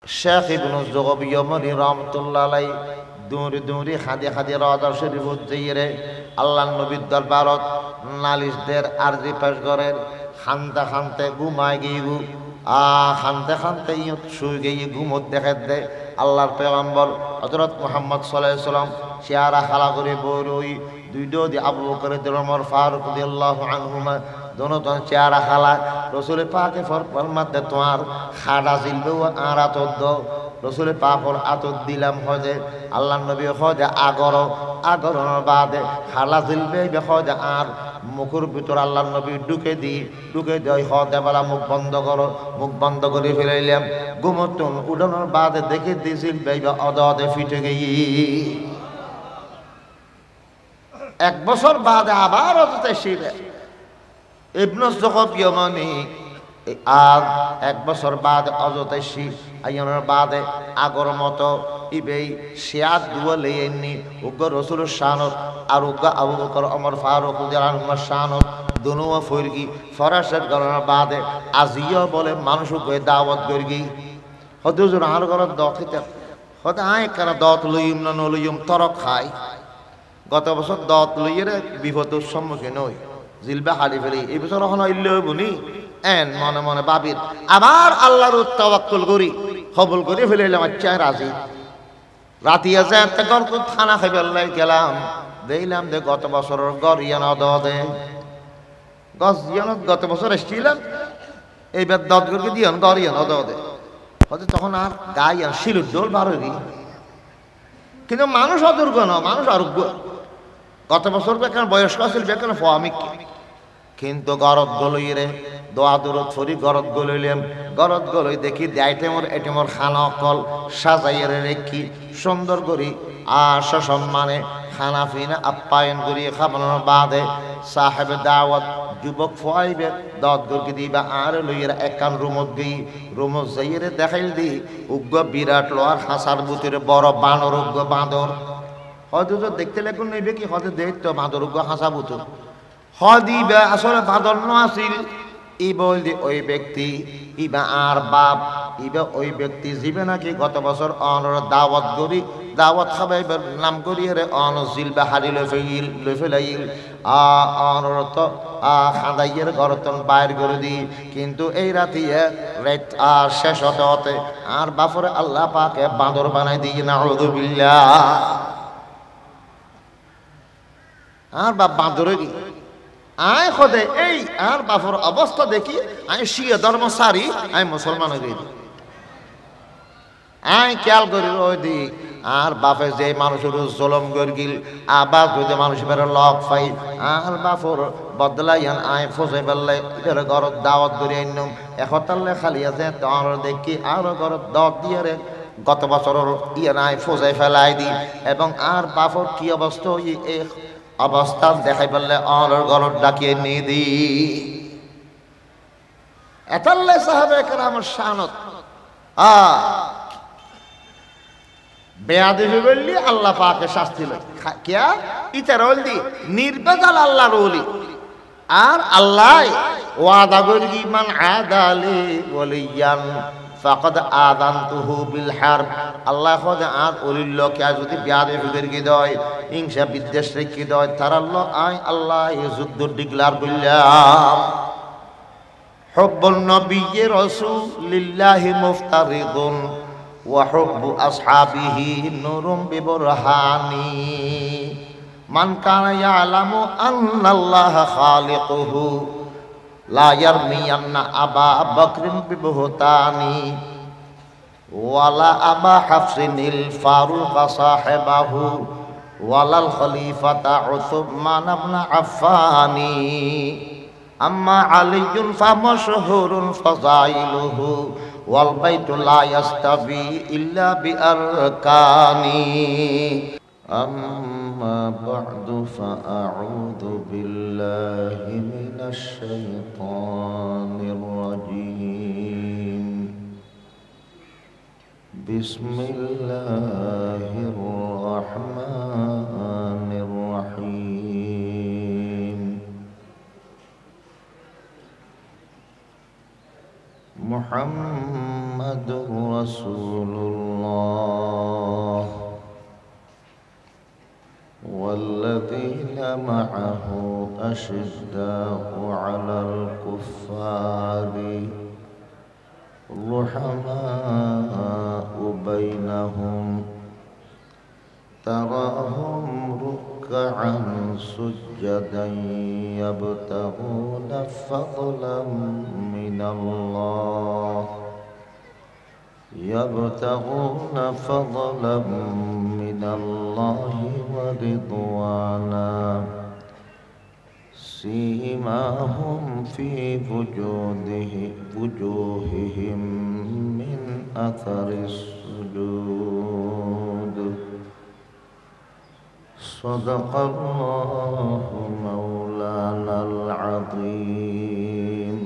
শেখ ইবনু যুগবিয়মনি রহমতুল্লাহ আলাই দৌড়ি দৌড়ি হাদি হাদি রাজা শরীফ উজ্জয়রে আল্লাহ নবীর দরবারত নালিশদের আরজি পেশ করেন। খানতে খানতে ঘুমায় গিয়ে খানতে খানতে ইয়ত শুয়ে গিয়ে ঘুমত দেখে দে আল্লাহর পেগম্বর হযরত মুহাম্মদ সাল্লাল্লাহু আলাইহি সাল্লাম চেহারা খালা করে বই দুই দি আবু বকর ওমর ফারুক রাদিয়াল্লাহু আনহুমা দোনো জন চেহারা খালা রসুল পাকে ফরমাতে তোমার খাড়া জিলবে ও আর আতদ রসুল পাপর আতদ দিলাম হজে আল্লাহ নবী হজে আগরনের বাদে খালা জিলবে হজে আর মুখের ভিতর আল্লাহ নবী ঢুকে দেয় হজে বেলা মুখ বন্ধ করে ফেলাইলাম ঘুমতুন উঠানোর বাদে দেখে দিয়েছিল বেইবা অদে ফিটে গিয়ে 1 বছর বাদে আবার অজতে শিবে ইবনু যুগবিয়মনি আর 1 বছর বাদে অজতে শি আইনের বাদে আগর মতো ইবেই শিয়াদ দুয়ালে এনি উগ্র রসুলের শানত আর উগ্র আবু বকর ওমর ফারুক রাদিয়াল্লাহু শানত দুনুয়া ফরগি ফরাসত গণনার বাদে আজিও বলে মানুষকে দাওয়াত করগি হদুজুর আর গরত দখিতে হতে আয় কারা দত লইম না নলইম তরক খাই গত বছর দত লইয়ের বিপদের সম্মুখীন হই জিলবা হারি ফেলি এই বছর এখন ইল্লে বনি এন মনে মনে ভাবির আবার আল্লাহর তাওয়াক্কুল করি কবুল করে ফেলাইলাম আচ্ছা রাজি রাতিয়া যায় গল্প থানা খাইবে আল্লাহ গেলাম দেখলাম যে গত বছরের গরিয়ান দে গজিয়ানত গত বছর এসেছিলাম এইবার দত করে দিয়ান গরিয়ান দে হয়তো তখন আর গাই আর শিলুর দোল বারোই কিন্তু মানুষ অদুর্গ না মানুষ আরোগ্য গত বছর বেকার বয়স্ক আছিল বেকার ফমিক কিন্তু গরদ গলইরে দোয়া দরদ ফরি গরদ গলইলাম গরদ গলই দেখি এটেমর খানা কল সাজাইয়ের রেখি সুন্দর করি আর সসম্মানে খানা ফিনা আপ্যায়ন করি খাবানোর বাদে সাহেব দাওয়াত যুবক ফোয়াইবে দত গরকে দিবা আর লইয়েরা একান রুমত গই রুমত যাইয়েরে দেখাইল দি উগ্র বিরাট লোয়ার হাসার বুতিরে বড় বানর উগ্র বাঁদর হয়তো দেখতে লেগুন নেবে কি হয়তো দেখতো বাঁদর উগ্র হাসা বুতুর হদিবা আসলে বাঁদর ন আসিল ই বলদি ওই ব্যক্তি ইবা আর বাপ ইবা ওই ব্যক্তি জিবে নাকি গত বছর অনর দাওয়াত খাবাইবার নাম করিয়ে রে অন জিলবা হারি লই ফেলাইল অনর তো খাদাইয়ের গরতন বাইর করে দি কিন্তু এই রাতিয়া রাত আর শেষ হতে আর বাপরে আল্লাহ পাকে বাঁদর বানাই দিই নাউযুবিল্লাহ আর বাপ বাঁদরে কি আয় খদে এই আর বাপর অবস্থা দেখি আমি শিয়া ধর্ম সারি আমি মুসলমান হয়ে গেছি আয় খেয়াল করি ওই দি আর বাপে যে মানুষের জলম গিল আবার যদি মানুষ বেরো লক পাই আর বাপর বদলাইয়ান আয় ফসে বেললে এর ঘরত দাওয়াত ধরে আইনম এখতাল্লে খালি আছে তোর দেখি আর ঘরত দাওয়াত দিয়ে রে গত বছর ইয়ান আয় ফসে ফেলাই দি এবং আর বাপর কি অবস্থা এই অবস্থা দেখাই বললে অর গরত ডাকিয়ে নিয়ে দি এতাল্লে সাহাবে কেরাম শানত বেয়াদবি বললি আল্লাহ পাকে শাস্তি লয় কিয়া ইতার ওলি নির্বেজাল আল্লাহর ওলি আর আল্লাহ ওয়াদা করি মান আদালি ওলিয়ান ফাকাদ আযানতুহু বিল হারব আল্লাহ খোদা আর ওলিল কে যদি বেয়াদবি করি দয় হিংসা বিদ্বেষ রেখে দয় তার আল্লাহ যুদ্ধ ডিক্লার করলাম হুব্বুন নবিয়্যি রাসূলিল্লাহি মুফতারিদুন وحب أصحابه نور ببرهاني من كان يعلم أن الله خالقه لا يرمين أبا بكر ببهتاني ولا أبا حفص الفاروق صاحبه ولا الخليفة عثمان بن عفان أما علي فمشهور فضائله والبيت لا يستوي إلا بأركانه أما بعد فأعوذ بالله من الشيطان الرجيم بسم الله الرحمن الرحيم محمد رسول الله والذين معه أشداء على الكفار رحماء بينهم تراهم ركعا سجدا يبتغون فضلا من الله ورضوانا سيماهم في وجوههم من أثر السجود صدق الله مولانا العظيم.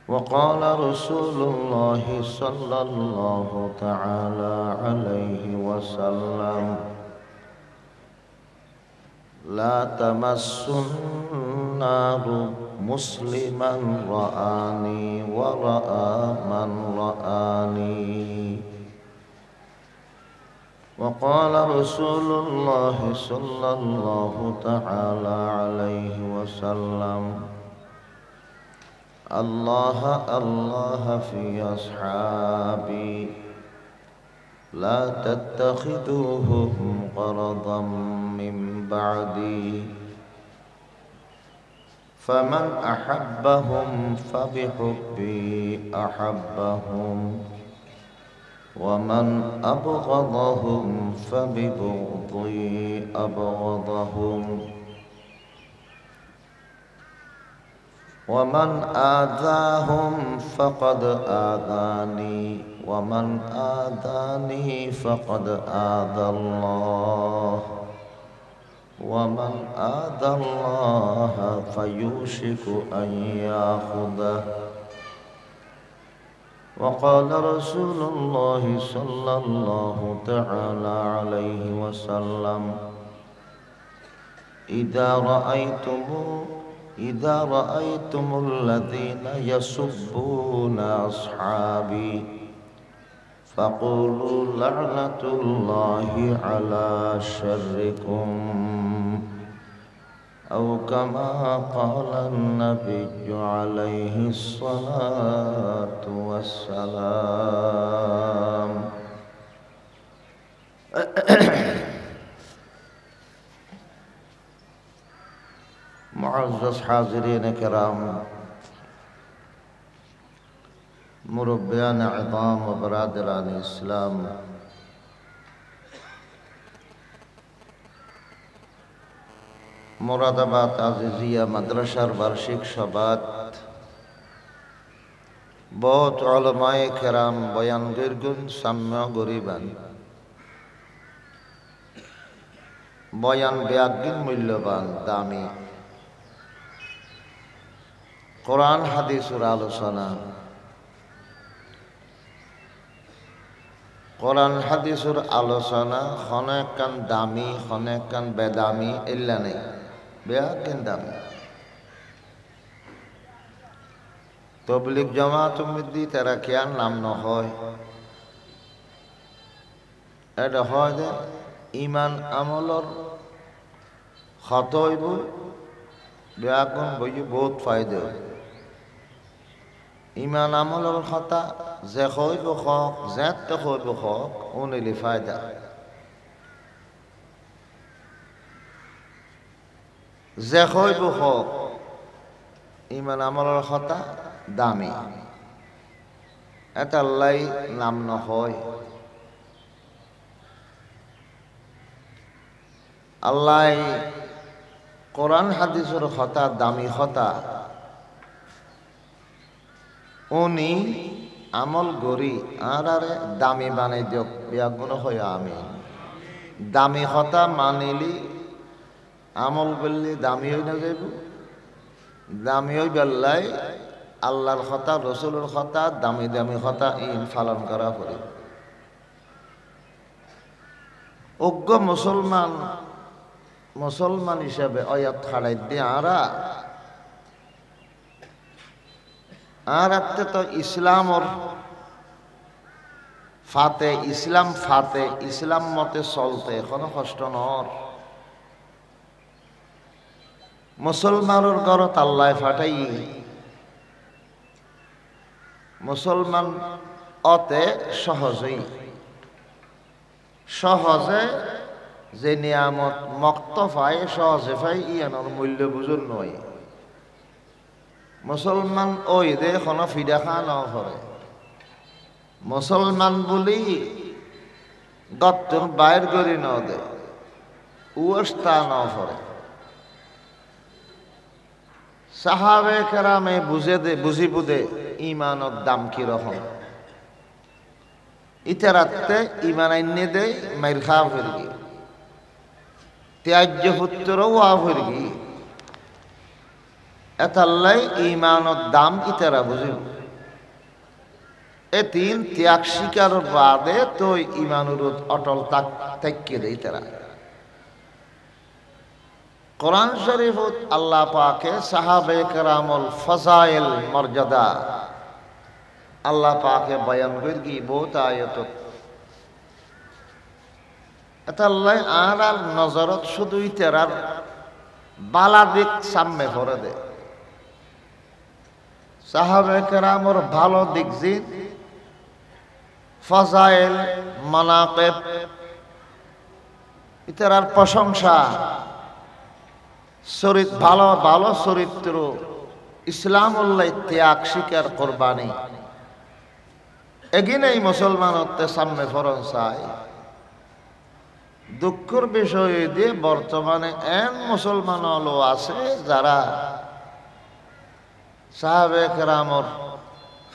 وقال رسول الله صلى الله تعالى عليه وسلم لا تمس النار مسلما رآني ورأى من رآني. وقال رسول الله صلى الله تعالى عليه وسلم الله الله في أصحابي لا تتخذوهم غرضا من بعدي فمن أحبهم فبحبي أحبهم ومن أبغضهم فببغضي أبغضهم ومن آذاهم فقد آذاني ومن آذاني فقد آذى الله ومن آذى الله فيوشك أن يأخذه. وقال رسول الله صلى الله تعالى عليه وسلم إذا رأيتم الذين يسبون أصحابي فقولوا لعنة الله على شركم أو كما قال النبي عليه الصلاة والسلام. معزز حاضرین کرام، مربیان عظام و برادران اسلام، মুরাদাবাদ আজিজিয়া মাদ্রাসার বার্ষিক সভাত বহুত উলামায়ে কেরাম বয়ান গিরগুন সাম্য গরিবান বয়ান বেআগিন মূল্যবান দামি কোরআন হাদিসের আলোচনা কোরআন হাদিসের আলোচনা খনেকান দামি খনেকান বেদামি ইল্লা নেই বেআগিন দামি তবলিগ জামাত উম্মতি তারা কিয়ার নাম নহয় এটা হয় যে ইমান আমলর খত হইব বেআগুন বই বহুত ফায়দা ইমান আমলর খতা যে হইব হক যেতে হইব হক উনিলি ফায়দা যে হইব হক ইমান আমলর খতা দামি এটা আল্লাহ নাম নহয় আল্লাহ কোরআন হাদিসের কথা দামি কথা উনি আমল গরি আর দামি বানাই দিয়ক বিয়াগুণ হয় আমি দামি কথা মানিলি আমল বললি দামি হই না যাইব দামি হই বেল্লাই আল্লাহর কথা রসুলের কথা দামি দামি কথা ইন পালন করা পড়ে অজ্ঞ মুসলমান হিসাবে অয়াত খাড়াই দিয়ে আরা আর আত্মে তো ইসলামর ফাতে ইসলাম মতে চলতে এখনো কষ্ট নর। মুসলমানের ঘরত আল্লাহ ফাটাই মুসলমান অতে সহজে যে নিয়ামত মক্ত পায় সহজে পাই ইয়ানোর মূল্য বুঝুন নয়। মুসলমান ওই দে কোনো ফিডা খা ন করে মুসলমান বলি গত্তর বাইর করি ন দে উস্তা ন করে। সাহাবে কেরামে বুঝি বুঝে ইমানের দাম কি রকম ইতারাতে ইমান আইনে দে মাইর খা ফিরগি ত্যাজ্য পুত্রও আ ফিরগি এতাল্লাই ইমানের দাম ইতারা বুঝিব। এ তিন ত্যাগ স্বীকার বাদে তো ইমানুর অটল থাকি দেয় তারা। কোরআন শরীফত আল্লাহ পাকে সাহাবে কেরামল ফজাইল মর্যাদা আল্লাহ পাকে বয়ান করি বহুত আয়ত এতাল্লাই আর আর নজরত শুধু ইতারার বালা দিক সামনে ভরে দে। সাহাবে কেরামর ভালো দিক জিন ফজাইল মানাকিব ইতারার প্রশংসা ভালো ভালো চরিত্র ইসলাম উল্লাহ ত্যাগ স্বীকার কোরবানি এগিনে মুসলমানতে সামনে ফরন চাই। দুঃখের বিষয় দিয়ে বর্তমানে এন মুসলমান আছে যারা সাহাবে কেরামর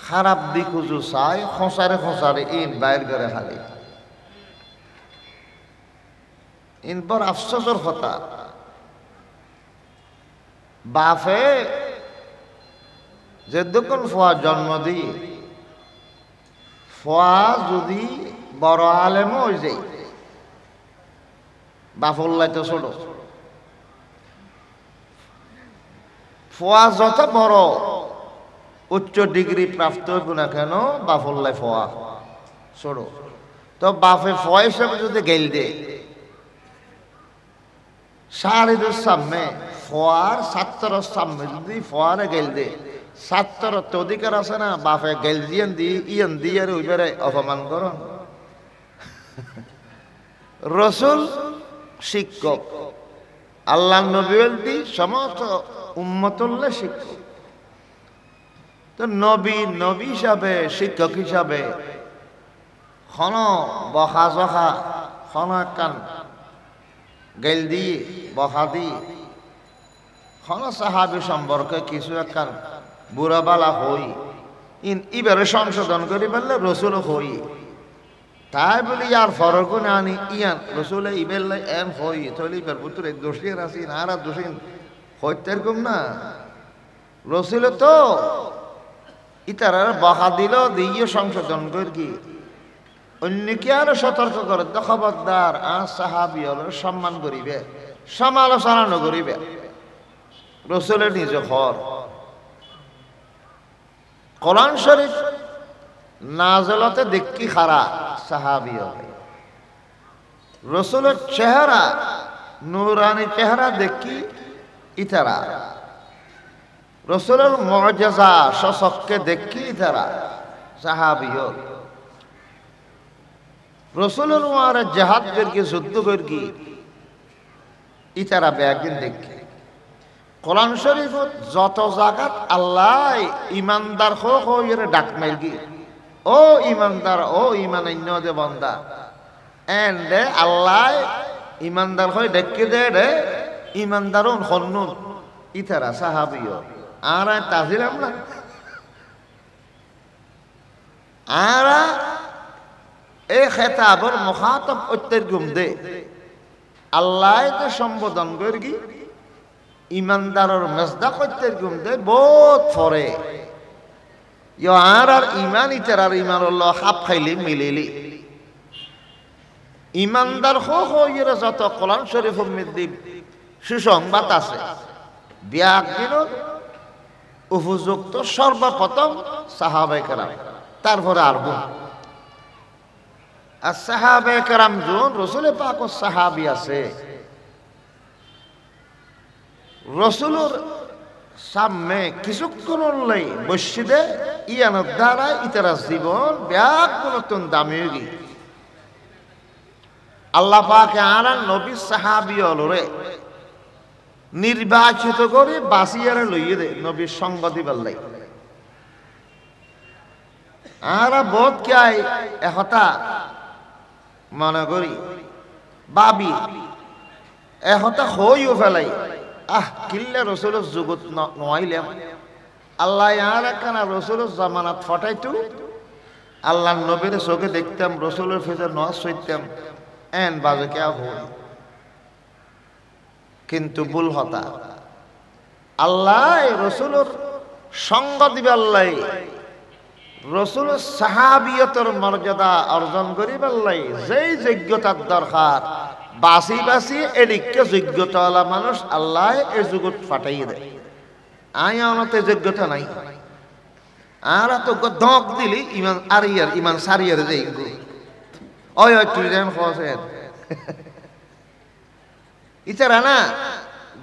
খারাপ দিক উজু চাই খোঁচারে ইন বাইর করে খালি ইন বড় আফসোসের কথা। বাপে যে দোকান ফোয়া জন্ম দিয়ে ফোয়া যদি বড় আলেম হয়ে যায় বাফল্লাই তো ছোট ফোয়া যত বড় উচ্চ ডিগ্রি প্রাপ্ত হইব না কেন বাফল্লাই ফোয়া ছোট তো বাপে ফোয়া হিসাবে যদি গেল দে সারিদুর সামনে ফোয়ার ছাত্র সামনে যদি ফোয়ারে গেল দে ছাত্র তো অধিকার আছে না বাপে গেল ইয়ন দিয়ে ওইবারে অপমান কর। রসুল শিক্ষক আল্লাহ নবী সমস্ত উম্মতুল্লাহ শিক্ষক তো নবী হিসাবে শিক্ষক হিসাবে খন বখা জখা খন কান গেল দিয়ে বখা দিয়ে খন সাহাবি সম্পর্কে কিছু একখান বুড়াবালা হই ইবারে সংশোধন করি বললে রসুল হই তাই বলি আর ফরক না আনি ইয়ান রসুল ইবেল এন হই তাহলে ইবার পুত্র দোষীর আসি আর দোষীন হইতে এরকম না। রসুল তো ইতারা বহা দিল দিয়ে সংশোধন করি অন্যকে আরো সতর্ক করে খবরদার আর সাহাবি হল সম্মান করিবে সমালোচনা নকরিবে রসুলের নিজ ঘর। কোরআন শরীফ নাজলতে দেখি খারা সাহাবি হবে রসুলের চেহারা নুরানি চেহারা দেখি ইতারা রসুলের মুআজিজা সশককে দেখি ইতারা সাহাবি হল রসুলের ওয়ারে জিহাদ করি যুদ্ধ করি ইতারা বেগিন দেখি। কোরআন শরীফ যত জায়গাত আল্লাহ ইমানদার হয়ে ডাক মারগি ও ইমানদার ও ইমান দে বন্দা এন্ড আল্লাহ ইমানদার হয়ে ডেকে দে রে ইমানদার হন্নুন ইতারা সাহাবিও আর তাজিলাম না আর এই খেতাবর মুখাতব অত্যের গুম দে আল্লাহ সম্বোধন করি ইমানদারের মেজদাক অত্যের গুম দে বহুত ফরে আর ইমান ইতার ইমান খাপ খাইলি মিলিলি ইমানদার হইরে যত কোরআন শরীফের মধ্যে সুসংবাদ আছে বিয়াক দিন উপযুক্ত সর্বপ্রথম সাহাবায়ে কেরাম, তারপরে আরব। আর সাহাবায়ে কেরাম জন রসুল পাক সাহাবি আছে, রসুলের সামনে কিছুক্ষণ লাই বসিদে ইয়ানোর দ্বারা ইতারা জীবন ব্যাকুলতন দামি গি আল্লাহ পাকে আর নবী সাহাবি অলরে নির্বাচিত করে বাসিয়ারে লইয়ে দে নবীর সঙ্গ দিবার লাই। আর বোধ কে একতা মনে করি বাবি একতা হইও ফেলাই, কিল্লে রসুলের জগৎ নইলাম আল্লাহ আর একখানা রসুলের জামানাত ফটাইতু, আল্লাহ নবীর চোখে দেখতাম, রসুলের ফেজে নজ সইতাম, এন বাজে কে হই। কিন্তু ভুল হতা আল্লাহ রসুলের সঙ্গ দিবার লাই, রসুলের সাহাবিয়তের মর্যাদা অর্জন করিবার লাই যেই যোগ্যতার দরকার বাসি বাসি এদিকে যোগ্যতাওয়ালা মানুষ আল্লাহ এই জগৎ ফাটাইয়ে দেয়। আয়ানতে যোগ্যতা নাই, আর তো ধক দিলি ইমান আরিয়ার ইমান সারিয়ার যাই ওই তুই যেন খসেন ইতারা না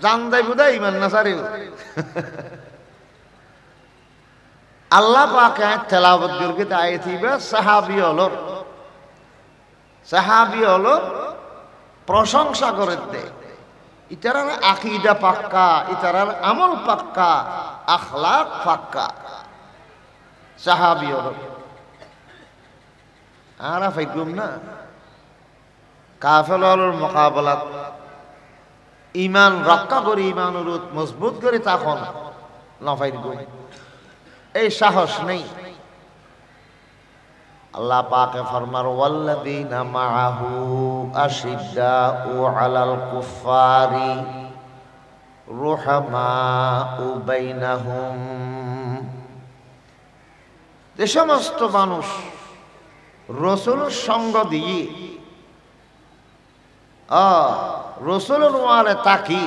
জান দেয় বুঝাই ইমান না সারিও। আল্লাহ পাকে তেলাওয়াত করতে আইতিবা সাহাবী হলো প্রশংসা করে দে, ইতারার আকীদা পাক্কা, ইতারার আমল পাক্কা, আখলাক পাক্কা। সাহাবী হলো আর ফাইগুম না কাফেরের মোকাবেলাত ইমান রক্ষা করে, ইমানের মজবুত করে তখন নফাইগুম, এই সাহস নেই। আল্লাহ পাকে ফরমার ওয়াল্লাযীনা মাআহু আশিদ্দাউ আলাল কুফারি রুহামাউ বাইনাহুম, যে সমস্ত মানুষ রসুলের সঙ্গ দিয়ে রসুলের ওয়ালে তাকি,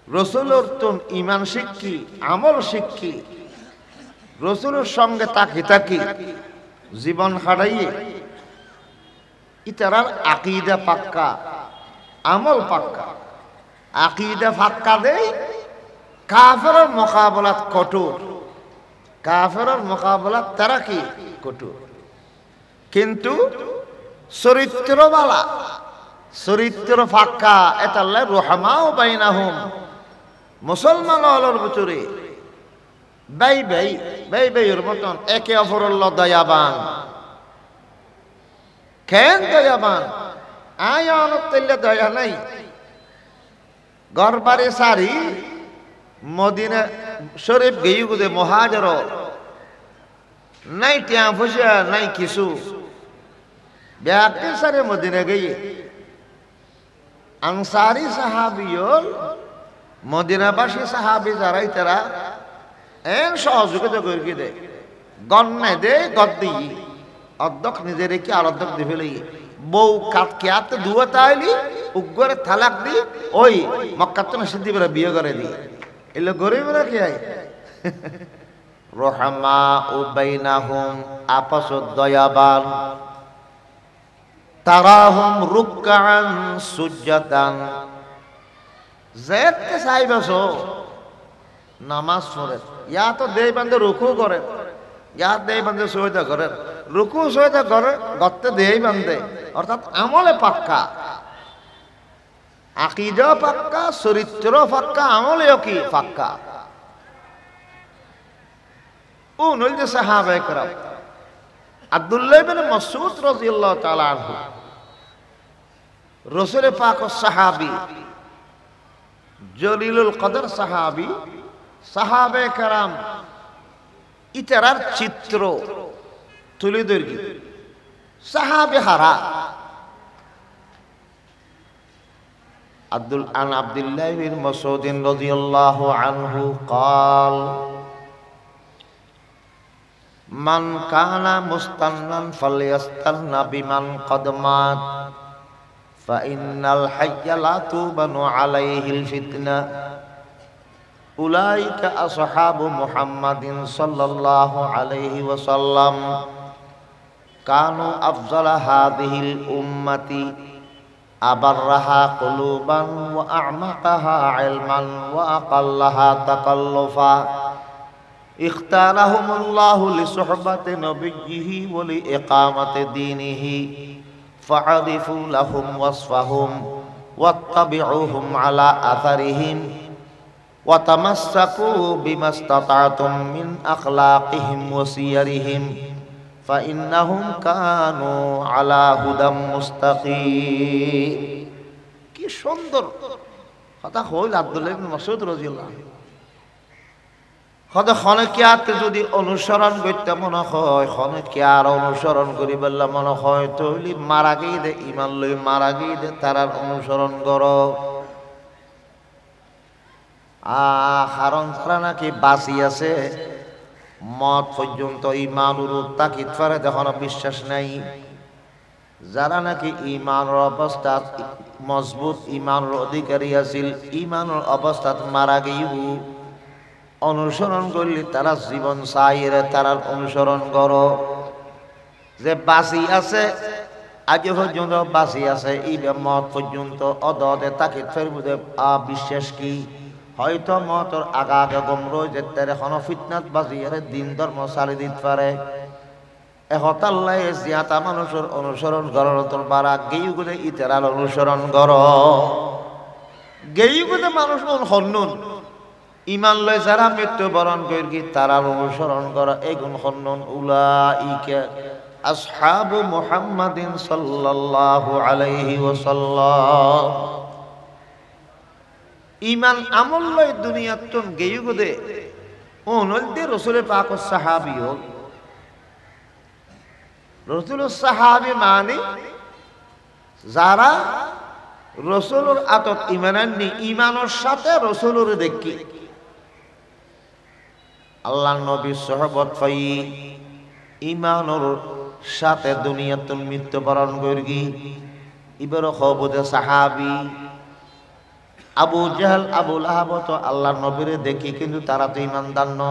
রসুলের তো ইমান শিক্ষি আমল শিক্ষি, রসুলের সঙ্গে তাকি তাকি জীবন হারাইয়ে ইতারার আকীদা পাক্কা, আমল পাক্কা। আকীদা পাক্কা দেই কাফেরের মোকাবেলাত কঠোর, কাফেরের মোকাবেলাত তারা কি কঠোর, কিন্তু চরিত্রবালা, চরিত্র পাক্কা। এতাল্লাহ রুহামাউ বাইনাহুম, মুসলমান হলোর ভিতরে বাই বাই বাই বাইয়ের মতন একে অপরের দয়াবান। কেন দয়াবান? আয়ানত দয়া নাই। গরবারে সারি মদিনা শরীফ গেই গুদে মহাজর নাই টিয়া ফুসা নাই কিছু ব্যাকে সারে মদিনা গিয়ে আনসারি সাহাবিয়ল মদিনাবাসী সাহাবি যারাই তারা এন সহযোগিতা করে দে, গন্নায় দে গদ দিই অর্ধক নিজে রেখে আর অর্ধক দিয়ে ফেলে বউ কাটকে আতে দুয়া তাইলি উগ্রে থালাক দি ওই মক্কাত না সিদ্ধি করে বিয়ে করে দি এলো গরিব রাখি আই। রহমাউ বাইনাহুম, আপস দয়াবান। তারাহুম রুকআন সুজদান, যেতে চাইবাছো নামাজ পড়ে, ইয়া তো দেই বান্ধে রুকু করে, ইয়া দেই বান্ধে সজদা করে, রুকু সজদা করে গতে দেই বান্ধে, অর্থাৎ আমলে পাক্কা, আকীদা পাক্কা, চরিত্র পাক্কা, আমলেও কি পাক্কা। ও নইল যে সাহাবায়ে কেরাম আব্দুল্লাহ ইবনে মাসউদ রাদিয়াল্লাহু তাআলা আনহু রাসূল পাক সাহাবী, জলিলুল কদর সাহাবী, সাহাবায়ে কেরাম ইতারার চিত্র তুলে ধরি সাহাবী হারা। আব্দুল্লাহ ইবনে মাসউদ রাদিয়াল্লাহু আনহু قال মান কানা মুস্তান্নান ফালইস্তান্না বিমান কদ মাত ফা ইন্নাল হাইয়া লা তুবানু আলাইহিল ফিতনা। উলাইকা আসহাবু মুহাম্মাদিন সাল্লাল্লাহু আলাইহি ওয়াসাল্লাম কানু আফজালা হাযিহিল উম্মতি আবাররাহা কুলুবান ওয়া আ'মাকাহা ইলমান ওয়া আকাল্লাহা তাকাল্লুফা ইখতারাহুমুল্লাহু লিসুহবাতি নবিয়্যিহি ওয়া লিইকামাতি দীনিহি ফাআরিফু লাহুম ওয়াসফাহুম ওয়াত্তাবিউহুম আলা আথারিহিম ওয়া তামাসসাকু বিমাস্তাতা'তুম মিন আখলাকিহিম ওয়া সিয়ারিহিম ফাইন্নাহুম কানু আলা হুদাম মুস্তাকিম। কি সুন্দর কথা হইল আব্দুল্লাহ ইবনে মাসউদ রাদিয়াল্লাহু আনহু। খনকিয়াতে যদি অনুসরণ করতে মনে হয়, খনকিয়ার অনুসরণ করি বললে মনে হয় তৈলি মারা গিয়ে দে, ইমান লই মারা গিয়ে দে, তারার অনুসরণ করো। কারণ তারা নাকি বাঁচি আছে, মত পর্যন্ত ইমানুর তাকিদ করে তখন বিশ্বাস নাই। যারা নাকি ইমানের অবস্থাত মজবুত, ইমানের অধিকারী আছিল, ইমানের অবস্থাত মারা গিয়েও অনুসরণ করলে তারা জীবন চাইরে তারার অনুসরণ করো। যে বাঁচি আছে আগে পর্যন্ত বাঁচি আছে, এই মত পর্যন্ত অদে তাকিদ ফেরবুদে বিশ্বাস কি হয়তো মতর আগা আগে গম রয়ে যেতে এখনো ফিতনাত বাজিয়ারে দিন ধর্ম চালি দিতে পারে। এহতাল্লাই জিয়াতা মানুষের অনুসরণ করার তোর বারা গেই গুলে ইতারার অনুসরণ কর। গেই গুলে মানুষ হন্নুন ইমান লয় যারা মৃত্যুবরণ করি তারার অনুসরণ করা এগুন হন্নুন। উলাইকা আসহাবু মুহাম্মাদিন সাল্লাল্লাহু আলাইহি ওয়াসাল্লাম। ইমান আমল লয় দুনিয়াতুন গেই গুদে ওনলতে রাসূল পাক ও সাহাবী হল। রাসূল সাহাবী মানে যারা রাসূলের আতত ঈমান আননি, ঈমানের সাথে রাসূলের দেখি আল্লাহ নবীর সুহবত পাই, ঈমানের সাথে দুনিয়াতুন মৃত্যুবরণ করি ইবর খবুদে সাহাবী। আবু জাহল আবু লাহাব তো আল্লাহ নবীর দেখি কিন্তু তারা তো ঈমানদার ন।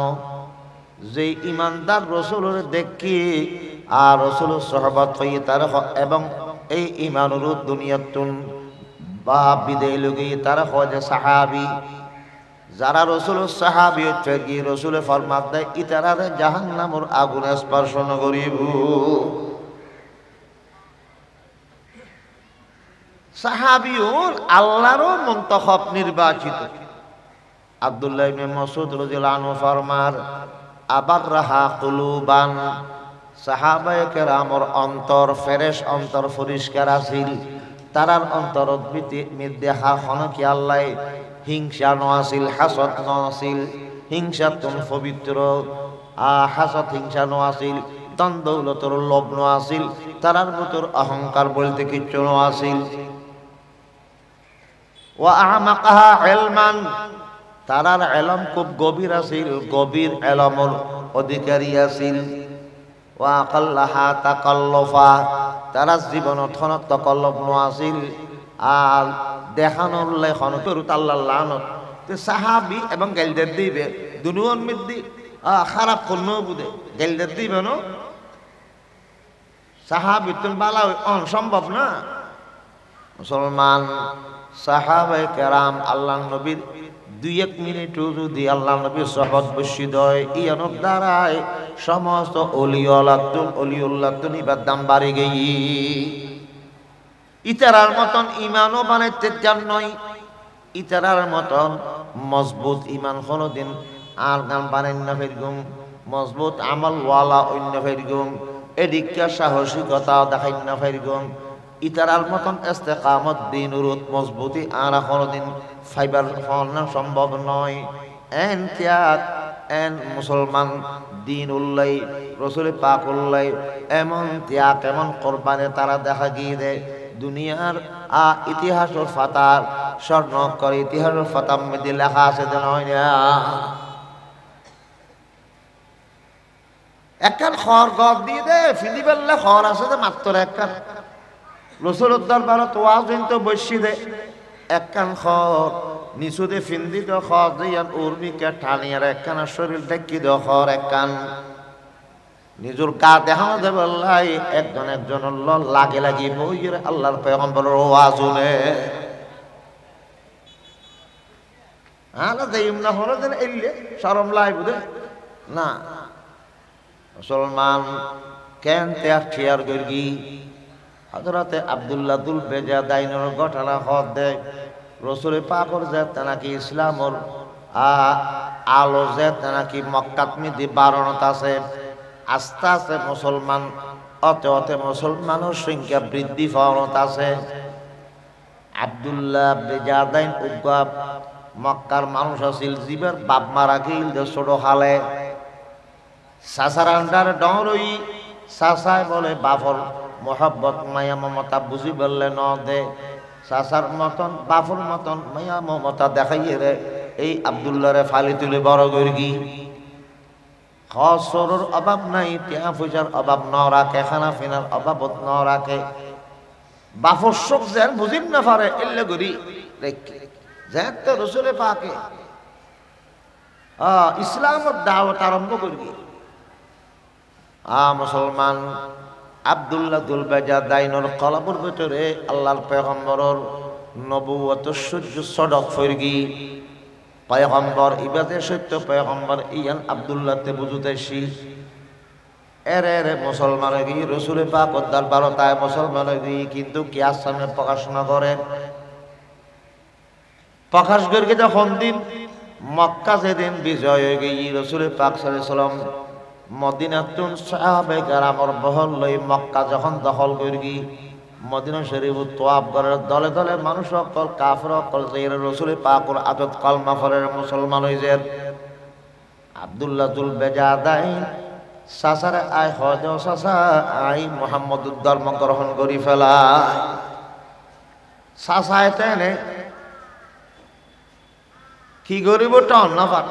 যে ঈমানদার রাসূলের দেখি আর রাসূলের সুহবত পাই তারা এবং এই ঈমানুর দুনিয়াতুন বা বিদায় লগি তারা হয় সাহাবী। যারা রাসূলের সাহাবী হচ্ছে কি রাসূলে ফরমান দেয় ইতারারে জাহান্নামের আগুনে স্পর্শ করিব। সাহাবীউন আল্লাহরও মুনতাখাব নির্বাচিত। আব্দুল্লাহ ইবনে মাসউদ রাদিয়াল্লাহু আনহু ফরমার আবাররাহা কুলুবান, সাহাবায়ে কেরামর অন্তর ফ্রেশ, অন্তর পরিষ্কার আছিল। তারার অন্তর মধ্যে কি আল্লাহ হিংসা ন আছিল, হাসদ ন আছিল। হিংসাতুন পবিত্র, হাসদ হিংসা ন আছিল। ধন দৌলতর লোভ ন আছিল। তারার ভিতর অহংকার বলতে কিচ্ছু ন আছিল। ওয়া আ'মাকাহা ইলমান, তারার ইলম খুব গভীর আছিল, গভীর ইলমর অধিকারী আছিল। ওয়া আকাল্লাহা তাকাল্লুফা, তারা জীবনত খনত তাকাল্লুফ ন আছিল। আর দেখানোর লেখন করুত আল্লাহ লানত সাহাবি এবং গেলদের দিবে দুনুয়ার মধ্যে খারাপ করল বুঝে গেলদের দিবে ন। সাহাবি তুমি বালা সম্ভব না। মুসলমান সাহাবায়ে কেরাম আল্লাহ নবীর 2-1 মিনিটও যদি আল্লাহ নবীর সহবত বসিত হয় ইয়ানোর দ্বারায় সমস্ত অলিউল্লাহ ইবার দাম বাড়ি গেই। ইতারার মতন ইমানও বানাইতে চান নয়, ইতারার মতন মজবুত ইমান কোনদিন আর গান বানাই না ফেরগুম, মজবুত আমল ওয়ালা অন্য ফেরগুম, এদিকটা সাহসিকতা দেখাই না ফেরগুম। ইতারার মতন ইস্তেকামত দিন উরুত মজবুতি আর কোনদিন ফাইবার সম্ভব নয়। এন ত্যাগ এন মুসলমান দিন উল্লাই রাসূল পাক উল্লাই এমন ত্যাগ এমন কোরবানি তারা দেখা গিয়ে দেয়। দুনিয়ার ইতিহাসের ফাতার স্বর্ণকর ইতিহাসের ফাতার মধ্যে লেখা আছে নয় না একখান খড় গদ দিয়ে দে ফিলিবেল্লা খড় আছে যে মাত্র একখান রাসূলের দরবারে ওয়াজ তো বসি দে একখান খর নিচুতে ফিন্দি দ খর দিয়ান উর্মিকে টানিয়ার একখানা শরীর দেখি দ খর একখান নিজের গা দেখানো দেবে লাই একজন একজন লাগে লাগি বইয়ের আল্লাহর পয়গম্বরের ওয়াজ শুনে দেইম না হলো দেন এলে শরম লাই বুঝে না মুসলমান কেন ত্যাগ শেয়ার করি হযরতে আব্দুল্লাহ দুল বেজা দাইনের ঘটনা হদ দেয় রসুল পাকর যে নাকি ইসলামর আলো যে নাকি মক্কাত মিদি বারণত আছে আস্তে আস্তে মুসলমান অতে অতে মুসলমানের সংখ্যা বৃদ্ধি পাওয়ানত আছে আব্দুল্লাহ বেজা দাইন উগাব মক্কার মানুষ আছিল জীবের বাপ মারা গিল ছোট হালে সাসার আন্ডার ডরই সাসায় বলে বাফর মোহাব্বত মায়া মমতা বুঝি বললে ন দে সাসার মতন বাফর মতন মায়া মমতা দেখাইয়ে রে এই আব্দুল্লাহরে ফালি তুলে বড় গর্গি খসরুর অভাব নাই টিয়া পয়সার অভাব ন রাখে খানা ফিনার অভাবত ন রাখে বাফর শোক যেন বুঝিম না পারে এলে গরি রেখে যেন তো রসুলে পাকে ইসলামের দাওয়াত আরম্ভ করবি মুসলমান আব্দুল্লাহ দুল বেজা দাইনর কলবর ভিতরে আল্লাহর পয়গম্বরের নবুয়ত সূর্য সডক ফরগি পয়গম্বর ইবাদে সত্য পয়গম্বর ইয়ান আব্দুল্লাহতে বুঝুতেছি এরে মুসলমান গি রসুলে পাক উদ্দার বারতায় মুসলমান গি কিন্তু কিয়াস সামনে প্রকাশ না করে প্রকাশ করে যখন দিন মক্কা যেদিন বিজয় হয়ে গিয়ে রসুল পাক সাল্লাল্লাহু আলাইহি ওয়াসাল্লাম মদিনাতুন সাহাবে কেরামর বহল লই মক্কা যখন দখল করে গিয়ে মদিনা শরীফ তোয়াব করার দলে দলে মানুষ সকল কাফের সকল যে রসুল পাকের আদত কলমা ফলের মুসলমান হইছে আব্দুল্লাহ দুল বেজা দাইন সাসারে আই হজ সাসা আই মুহাম্মদুর ধর্ম গ্রহণ করি ফেলা সাসায় তেনে কি গরিব টন না পার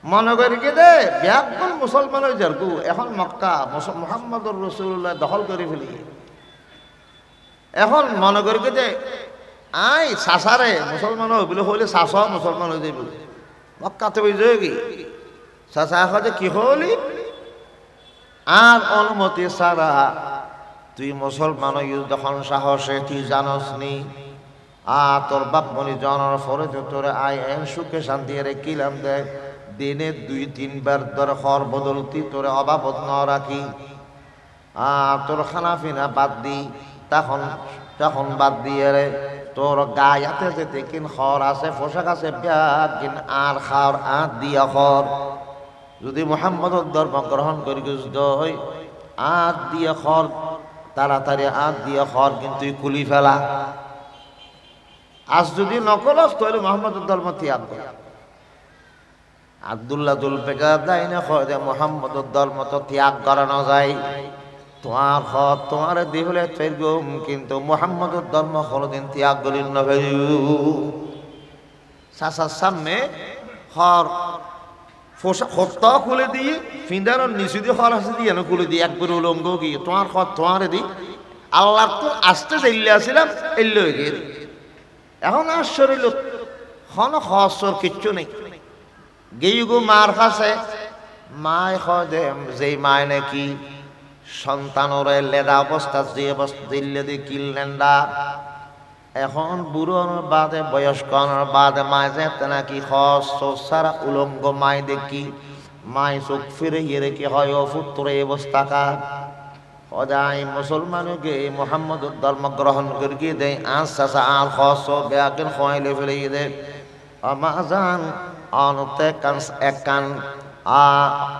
মনে করি কি দে ব্যাপন মুসলমানের জারগু এখন মক্কা মুহাম্মদুর রাসূলুল্লাহ দখল করে ফেলি এখন মনে করি কি দে আই সাসারে মুসলমান হইলে হইলে সাসা মুসলমান হয়ে যাইব মক্কাতে বুঝে কি সাসা হতে কি হলি আর অনুমতি ছাড়া তুই মুসলমান যখন সাহসে তুই জানস নি তোর বাপ মনি জনের ফরে তোরে আয় এন সুখে শান্তি রে কিলাম দে দিনে 2-3 বার তোর হর বদলতি তোরে অভাবত ন রাখি তোর খানা পিনা বাদ দি তখন বাদ দিয়ে রে তোর গায়াতে যেতে কিন খর আছে পোশাক আছে ব্যাগ কিন আর খাওয়ার আঁত দিয়া খর যদি মুহাম্মদর ধর্ম গ্রহণ করি দই আঁত দিয়ে খর তাড়াতাড়ি আঁত দিয়ে খর কিন্তু কুলি ফেলা আজ যদি নকলস তাহলে মুহাম্মদুর ধর্ম ত্যাগ করে আব্দুল্লাহ দুল বেজা দাইনে কয় যে মুহাম্মদুর ধর্ম তো ত্যাগ করানো যায় তোমার হক তোমার দিহলে ফেরগুম কিন্তু মুহাম্মদুর ধর্ম কোনদিন ত্যাগ করিন না ভাই সাসার সামনে হর খোত্তা খুলে দিয়ে ফিন্দার নিচে দিয়ে হর হাসি দিয়ে খুলে দিয়ে একবার উলঙ্গ গিয়ে তোমার হক তোমার দি আল্লাহ তো আসতে দিল্লি আসিলাম এল্লো হয়ে গিয়ে এখন আর শরীর হন হসর কিচ্ছু নেই গেইগো মার কাছে মায় খদে যেই মায় নাকি সন্তানরে লেদা অবস্থা যে অবস্থা দিল্লে দিয়ে কিললেন্ডা এখন বুড়োর বাদে বয়স্কর বাদে মায় যেতে নাকি হস সারা উলঙ্গ মায় দেখি মায় চোখ ফিরে গিয়ে রেখে হয় পুত্র অবস্থা কা সদাই মুসলমানকে মুহাম্মদুর ধর্ম গ্রহণ করে দেয় আশা আর হস ব্যাগের খোয়াইলে ফেলে দে আমাজান অনতে কান এক কান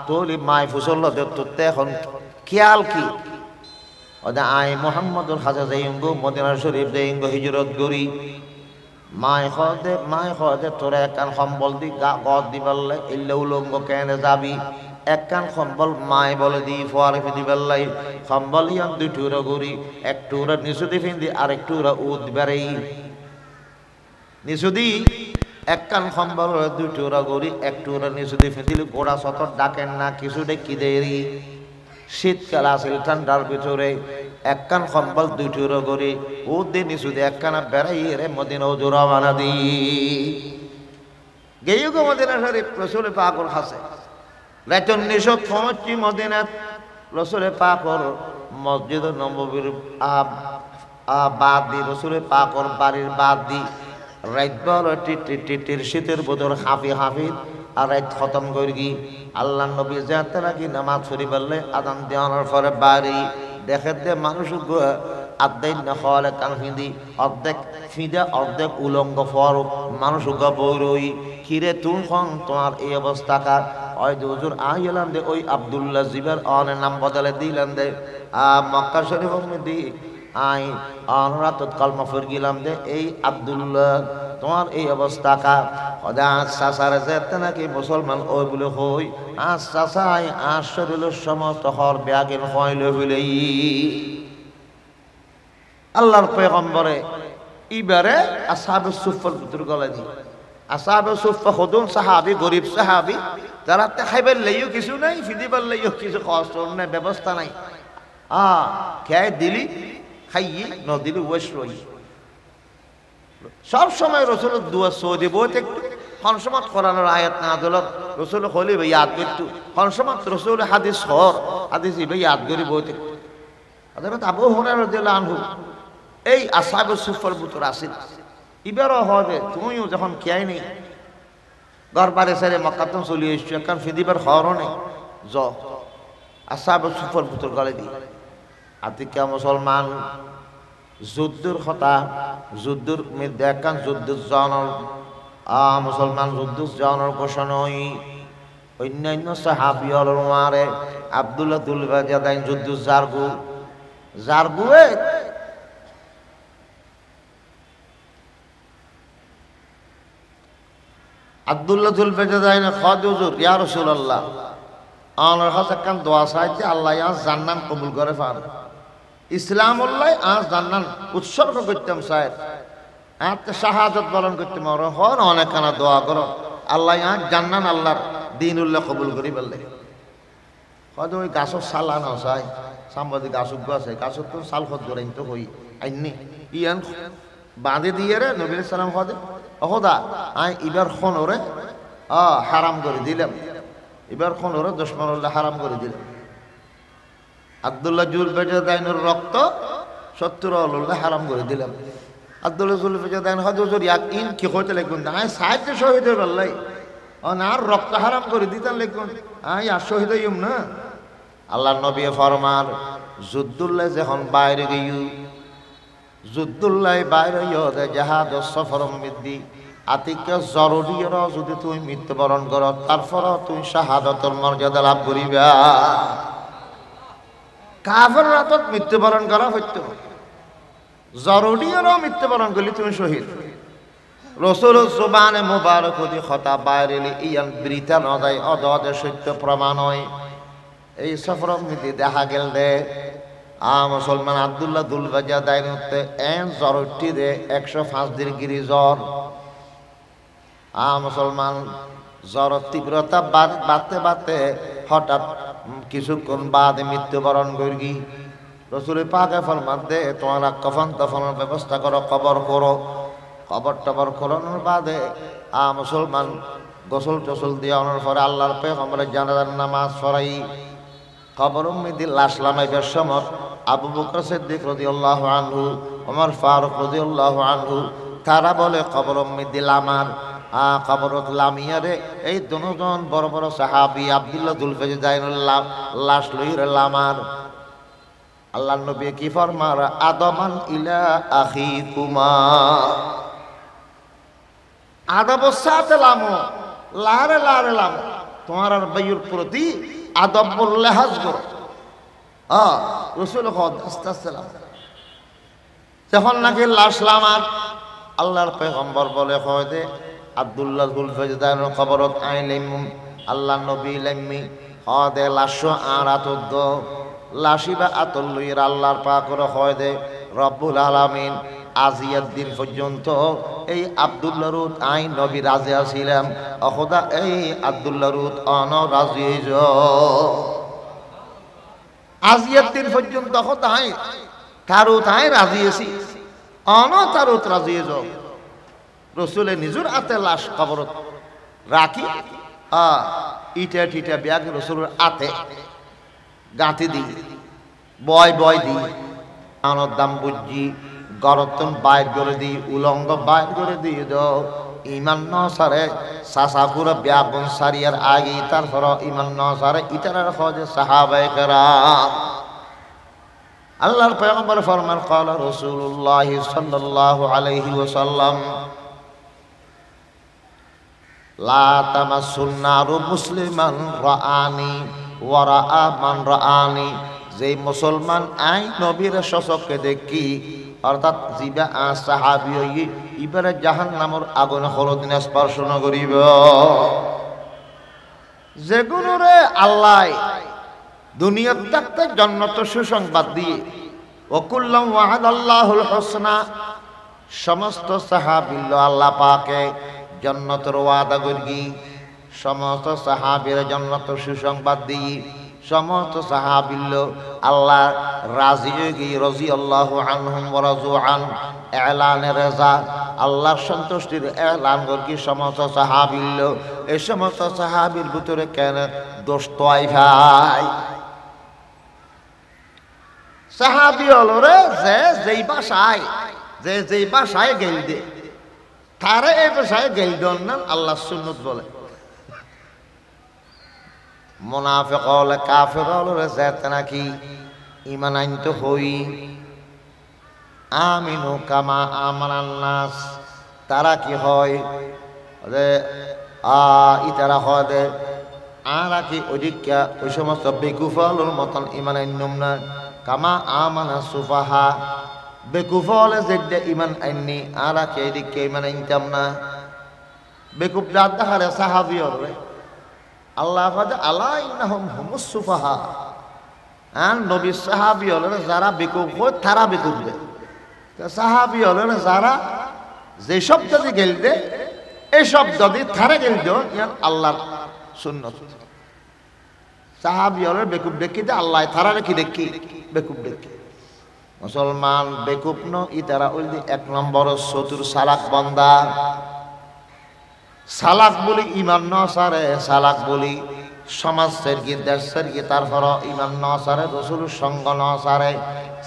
তোলি মাই ফুসল দেখতে এখন খেয়াল কি ওদা আই মুহাম্মদুর হাজা যাইঙ্গো মদিনা শরীফ যাইঙ্গো হিজরত করি মাই খদে তোরা এক কান সম্বল দি গদ দিবাল্লে ইল্লে উলঙ্গ কেনে যাবি এক কান সম্বল মাই বলে দি ফোয়ারে ফিদি বেল্লাই সম্বল ইয়ান দুই টুরা করি এক টুরা নিচু দি ফিন্দি আর এক টুরা উদ বেড়েই নিচু দি এক কান সম্বল দুই টুরা করি এক টুরা নিচু দি ফিন্দিলি গোড়া সতর ডাকেন না কিছু ডেকি দেরি শীতকাল আসিল ঠান্ডার ভিতরে একখান কম্বল দুইটুরো করে ও দিন শুধু একখানা বেড়াইয়ে রে মদিনা ও রওনা দি গেইও গো মদিনা শরীফ রসুল পাকর হাসে রাতন নিশো পৌঁছি মদিনাত রসুল পাকর মসজিদ নববীর বাদ দি রসুল পাকর বাড়ির বাদ দি রাত বড় টিটির শীতের বদর হাফি হাফিদ আর রাত খতম করি আল্লাহ নবী যাতে নাকি নামাজ পড়ি বললে আদান দেওয়ানোর পরে বাড়ি দেখে দে মানুষ আর্ধেক না হলে কান ফিঁদি অর্ধেক ফিঁদে অর্ধেক উলঙ্গ ফর মানুষ বই কিরে তুম খন তোমার এই অবস্থা কার ওই হুজুর আইলাম দে ওই আব্দুল্লাহ জিবের অনের নাম বদলে দিলেন দে মক্কা শরীফ দি আই অনরাত কলমা ফির গেলাম দে এই আব্দুল্লাহ তোমার এই অবস্থা কার চাষারে যেতে নাকি মুসলমান ওই বলে হই চাষাই শরীরের সমস্ত হর ব্যাগের হইল বলে আল্লাহর পয়গম্বরে ইবারে আসহাবে সুফার ভিতর গলা দি আসহাবে সুফা খুদুন সাহাবী গরিব সাহাবী যারা খাইবার লাইও কিছু নাই ফিদিবার লাইও কিছু কষ্ট নাই ব্যবস্থা নাই খেয়ে দিলি খাইয়ে ন দিলি ওয়েস রই সব সময় রসুল দুয়া সৌদি বইতে হনসমাত কোরআনের আয়াত না দলত রসুল হলি ভাই ইয়াদ করতু হনসমাত রসুল হাদিস হর হাদিস ভাই ইয়াদ করি বইতে হযরত আবু হুরায়রা রাদিয়াল্লাহু আনহু এই আসহাবে সুফার ভিতর আসিল ইবারও হবে তুমিও যখন খেয়াই নেই ঘর বাড়ি সারে মক্কাতে চলে এসছো এখন ফিদিবার হরও নেই জ আসহাবে সুফার ভিতর গলে দি আতিকা মুসলমান যুদ্ধের কথা যুদ্ধের মধ্যে একখান যুদ্ধ জানার মুসলমান যুদ্ধ জানার ঘোষণা অন্যান্য সাহাবী মারে আব্দুল্লাহ দুলবাজাদাইন যুদ্ধ জারগুয়ে আব্দুল্লাহ দুলবাজাদাইন খাদ হুজুর ইয়া রাসূলুল্লাহ আমার কাছে একখান দোয়া চাইতে আল্লাহ আজ জান্নাত কবুল করে পান ইসলাম উল্লাহ আজ জান্নাত উৎসর্গ করতাম সাহেব আর শাহাদাত বরণ করতাম হন অনেকখানা দোয়া করো আল্লাহ আজ জান্নাত আল্লাহর দিন উল্লাহ কবুল করি বললে হয়তো ওই গাছর সালা না চাই সাম্বাদিক গাছক আছে গাছর তো সাল খত করে তো হই আইনি ইয়ান বাঁধে দিয়ে রে নবী সালাম হদে অহদা আই ইবার খন ওরে হারাম করে দিলাম এবার কোন ওরা দুশমনুল্লাহ হারাম করে দিলেন আব্দুল্লাহ জুলফিকারুদ্দিনের রক্ত 70 আল্লাহ হারাম করে দিলাম আব্দুল্লাহ জুলফিকারুদ্দিন হুজুর এক ইন কি হইতে লাগুন আই সাইতে শহীদ হই বললাই আর রক্ত হারাম করে দিতেন লাগুন আই আর শহীদ হইম না আল্লাহর নবী ফরমান যুদ্ধুল্লাহ যখন বাইরে গইউ যুদ্ধুল্লাহ বাইরে ইয়দে জাহাদ সফরম মিদ্দি আতিকে জরুরির যদি তুমি মৃত্যুবরণ করো তারপর তুমি শাহাদাতের মর্যাদা লাভ করিবা কাফের রাতত মৃত্যুবরণ করা হইতো জরুরির মৃত্যুবরণ করলে তুমি শহীদ রসুল জুবানে মুবারক দি খতা বাইরেলি ইয়ান বৃতা নদাই অদদে সত্য প্রমাণ হয় এই সফরম মিতি দেখা গেল দে মুসলমান আব্দুল্লাহ দুলবাজা দাইনতে এন জরুরটি দে 105 ডিগ্রি জ্বর মুসলমান জ্বর তীব্রতা বাড়তে বাড়তে হঠাৎ কিছুক্ষণ বাদে মৃত্যুবরণ করি রসুল পাকে ফরমান দে তোমরা কফন তফনের ব্যবস্থা করো কবর করো কবর টবর করানোর বাদে মুসলমান গোসল টোসল দেওয়ানোর পরে আল্লাহর পেগম্বরের জানাজার নামাজ পড়াই কবর উম্মিদি লাশ লামাইবার সময় আবু বকর সিদ্দিক রাদিয়াল্লাহু আনহু ওমর ফারুক রাদিয়াল্লাহু আনহু তারা বলে কবর উম্মিদি লামার কবরত লামিয়ারে এই দুজন বড় বড় সাহাবী আব্দুল্লাহ দুলফাজাইনুল লাশ লইরে লামার আল্লাহর নবী কি ফরমার আদমান ইলা আখিকুমা আদবের সাথে লামো লারে লারে লামো তোমার আর ভাইয়ের প্রতি আদব লেহাজ করো রসুল আস্তে আস্তে লাম যখন নাকি লাশ লামার আল্লাহর পয়গম্বর বলে হয় দে আব্দুল্লাহ জুলফিকারের কবরত আইলিম আল্লাহ নবী লাম্মি হদে লাশ আর আতদ লাশিবা আতল লইর আল্লাহর পাকর হয় দে রব্বুল আলামিন আজিয়ার দিন পর্যন্ত এই আব্দুল্লাহ রুত আই নবী রাজি আছিলাম অখদা এই আব্দুল্লাহ রুত অন রাজি আজিয়ার দিন পর্যন্ত তাই তারও তাই রাজিয়েছি তারও রাজিয়ে যাও রসুলের নিজের হাতে লাশ কবরত রাখি ইটা টিটা ব্যাগ রসুলের হাতে গাঁথি দিই বয় দিই আনর দাম বুঝি গরতন বাইর করে দিই উলঙ্গ বাইর করে দিয়ে দাও ইমান ন সারে সাসাপুরা ব্যাপন সারিয়ার আগে তারপর ইমান ন সারে ইতারার খোঁজে সাহাবায়ে কেরাম আল্লাহর পয়গম্বর ফরমান ক্বালা রাসূলুল্লাহ সাল্লাল্লাহু আলাইহি ওয়াসাল্লাম লা তামাসসুন নারু মুসলিমান রাআনি ওয়া রাআ মান রাআনি যে মুসলমান আই নবীর শশকে দেখি অর্থাৎ জিবা সাহাবী হই ইবারে জাহান্নামের আগুন হলদিন স্পর্শ ন করিব যেগুলোরে আল্লাহ দুনিয়ার থাকতে জান্নাত সুসংবাদ দিয়ে ওয়াকুল্লাম ওয়াহাদাল্লাহুল হুসনা সমস্ত সাহাবীর আল্লাহ পাকে জান্নাতের ওয়াদা করি সমস্ত সাহাবীর জান্নাত সুসংবাদ দিয়ে সমস্ত সাহাবীর আল্লাহ রাজি হয়ে গিয়ে রাদিয়াল্লাহু আনহুম ওয়া রাযু আন এলানে রেজা আল্লাহর সন্তুষ্টির এলান করি সমস্ত সাহাবীর এই সমস্ত সাহাবীর ভিতরে কেন দোষ তোয়াই ভাই সাহাবী হলো রে যেই ভাষায় গেল দে তারে এই ভাষায় গেল দেন না আল্লাহ সুন্নত বলে মুনাফিক হলে কাফের হলো রে যেতে নাকি ঈমান আনতে হই আমিনু কামা আমানান নাস তারা কি হয় রে ইতারা হয় দে আরা কি অধিকা ওই সমস্ত বেকুফলের মতন ঈমান আননুম না কামা আমানা সুফাহা বেকুফলে যেটা ঈমান আননি আরা কি এদিকে ঈমান আনতাম না বেকুফ জাত দেখারে সাহাবী হলে আল্লাহ কাজে আলা ইন্নাহুম হুমুস সুফাহা নবী সাহাবী হলেন যারা বেকুফ হয় তারা বেকুফ দে সাহাবী হলেন যারা যে শব্দ দিয়ে গেল দে এই শব্দ দিয়ে থারে গেল দে ইয়ান আল্লাহর সুন্নত সাহাবী হলেন বেকুফ দেখি দে আল্লাহ থারা রেখি দেখি বেকুফ দেখি মুসলমান বেকুফ ন ইতারা ওই এক নম্বর চতুর সালাক বন্দা সালাক বলি ইমান ন সারে সালাক বলি সমাজের কি দেশের কি তারপর ইমান ন সারে রসুলের সঙ্গ ন সারে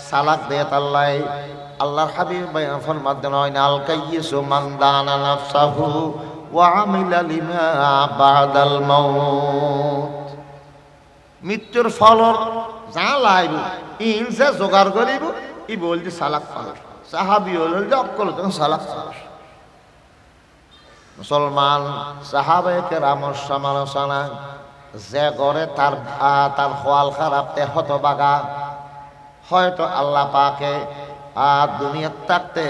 সালাক দে আল্লাহ আল্লাহর হাবিব বয়ান ফরমাতেন আল কাইয়িসু মান দানা নাফসাহু ওয়া আমিলা লিমা বাদাল মাউত মৃত্যুর ফলর যা লাইব ইনসে জোগাড় করিব ই বলতে সালাক পালস সাহাবী হল যে অকল সালাক পালস মুসলমান সাহাবায়ে কেরামের সমালোচনা যে করে তার খোয়াল খারাপ তে হতবাগা হয়তো আল্লাহ পাকে দুনিয়াত থাকতে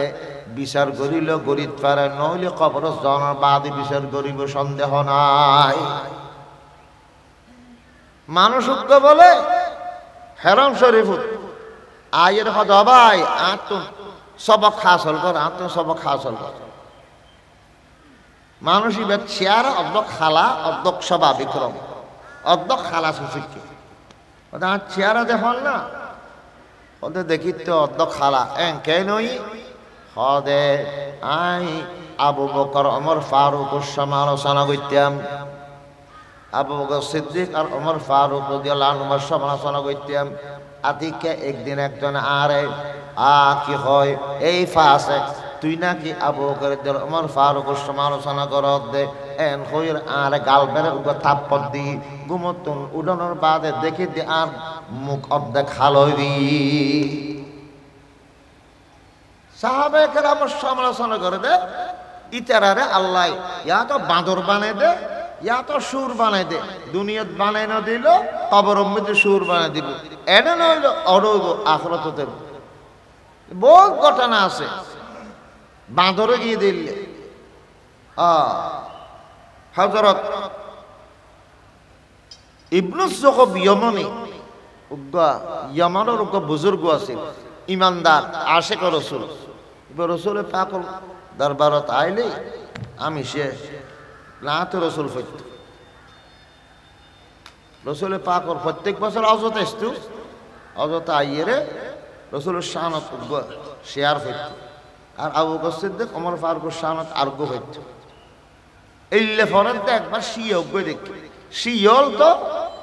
বিচার করিল গরিব পারে নইলে কবর জনের বাদে বিচার করিব সন্দেহ নাই মানুষ বলে হেরম শরীফ আয়ের হবাই সবক হাসল কর সবক হাসল কর মানুষ ইবার চেয়ার অর্ধক খালা অর্ধক সভা বিক্রম অর্ধক খালা সুশিক্ষিত চেয়ারা দেখল না ওদের দেখি তো অর্ধক খালা কে নই হদে আই আবু বকর ওমর ফারুক সমালোচনা করতাম আবু বকর সিদ্দিক আর ওমর ফারুক রাদিয়াল্লাহু আনহুর সমালোচনা করতাম আতিকে একদিন একজন আরে কি হয় এই ফাসে তুই নাকি আবু বকর ওমর ফারুক সমালোচনা করত দে এন হইর আর গাল বেরে উগ থাপ্পড় দি গুমতন উডানোর বাদে দেখি দি আর মুখ অর্ধেক খালই দি সাহাবায়ে কেরাম সমালোচনা করে দে ইতারারে আল্লাহ ইয়া তো বাঁদর বানাই দে ইয়া তো সুর বানাই দে দুনিয়াত বানাই না দিল কবর মধ্যে সুর বানাই দিব এটা নইল অরব আখিরাতে দেব বহুত ঘটনা আছে বাঁদরে গিয়ে দিলে হযরত ইবনে যুকব ইয়ামানি ইয়ামানের বুজুর্গ আছে ইমানদার আশিক রাসূল রাসূল পাক দরবারত আইলে আমি সে নাত রাসূল ফত রাসূল পাক প্রত্যেক বছর হযরত আসতো অযথা আইয়েরে রসুলের শানত শেয়ার হইত আর আবু বকর সিদ্দিক ওমর ফারুকের শানত আরোগ্য হইত এইলে ফরতে একবার শিয়া উগ্র দেখি শিয়ল তো